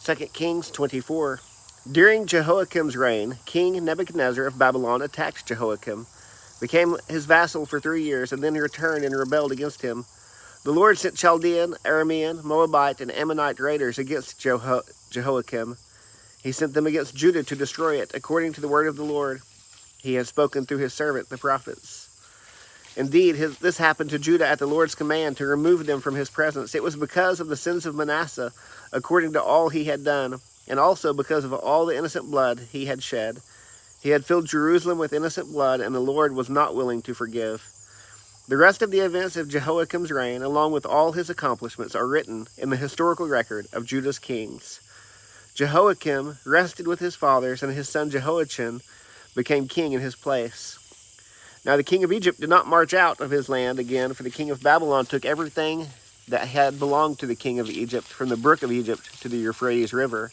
2 Kings 24. During Jehoiakim's reign, King Nebuchadnezzar of Babylon attacked Jehoiakim, became his vassal for 3 years, and then returned and rebelled against him. The Lord sent Chaldean, Aramean, Moabite, and Ammonite raiders against Jehoiakim. He sent them against Judah to destroy it, according to the word of the Lord. He has spoken through his servant, the prophets. Indeed, this happened to Judah at the Lord's command to remove them from his presence. It was because of the sins of Manasseh, according to all he had done, and also because of all the innocent blood he had shed. He had filled Jerusalem with innocent blood, and the Lord was not willing to forgive. The rest of the events of Jehoiakim's reign, along with all his accomplishments, are written in the historical record of Judah's kings. Jehoiakim rested with his fathers, and his son Jehoiachin became king in his place. Now the king of Egypt did not march out of his land again, for the king of Babylon took everything that had belonged to the king of Egypt, from the brook of Egypt to the Euphrates River.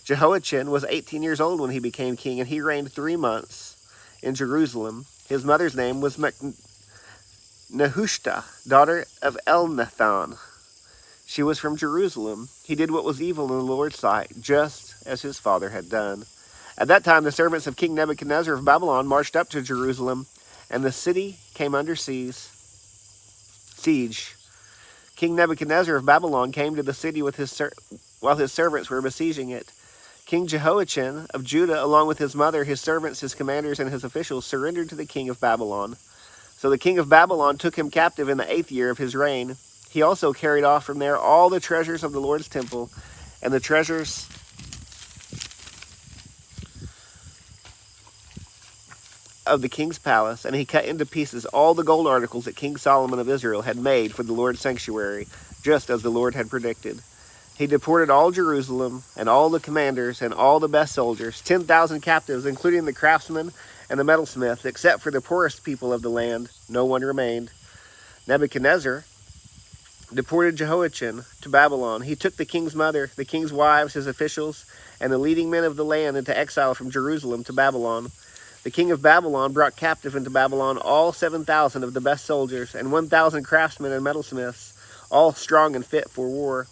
Jehoiachin was 18 years old when he became king, and he reigned 3 months in Jerusalem. His mother's name was Nehushta, daughter of Elnathan. She was from Jerusalem. He did what was evil in the Lord's sight, just as his father had done. At that time the servants of King Nebuchadnezzar of Babylon marched up to Jerusalem, and the city came under siege. King Nebuchadnezzar of Babylon came to the city with while his servants were besieging it. King Jehoiachin of Judah, along with his mother, his servants, his commanders, and his officials, surrendered to the king of Babylon. So the king of Babylon took him captive in the 8th year of his reign. He also carried off from there all the treasures of the Lord's temple and the treasures of the king's palace, and he cut into pieces all the gold articles that King Solomon of Israel had made for the Lord's sanctuary, just as the Lord had predicted. He deported all Jerusalem, and all the commanders, and all the best soldiers, 10,000 captives, including the craftsmen and the metalsmith, except for the poorest people of the land. No one remained. Nebuchadnezzar deported Jehoiachin to Babylon. He took the king's mother, the king's wives, his officials, and the leading men of the land into exile from Jerusalem to Babylon. The king of Babylon brought captive into Babylon all 7,000 of the best soldiers, and 1,000 craftsmen and metalsmiths, all strong and fit for war.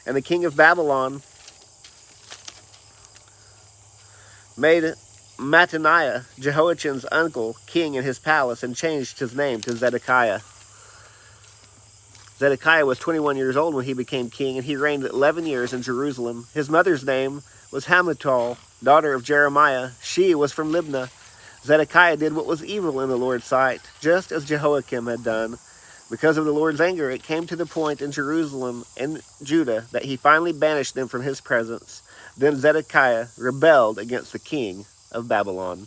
And the king of Babylon made Mattaniah, Jehoiachin's uncle, king in his palace, and changed his name to Zedekiah. Zedekiah was 21 years old when he became king, and he reigned 11 years in Jerusalem. His mother's name was Hamutal, daughter of Jeremiah. She was from Libnah. Zedekiah did what was evil in the Lord's sight, just as Jehoiakim had done. Because of the Lord's anger, it came to the point in Jerusalem and Judah that he finally banished them from his presence. Then Zedekiah rebelled against the king of Babylon.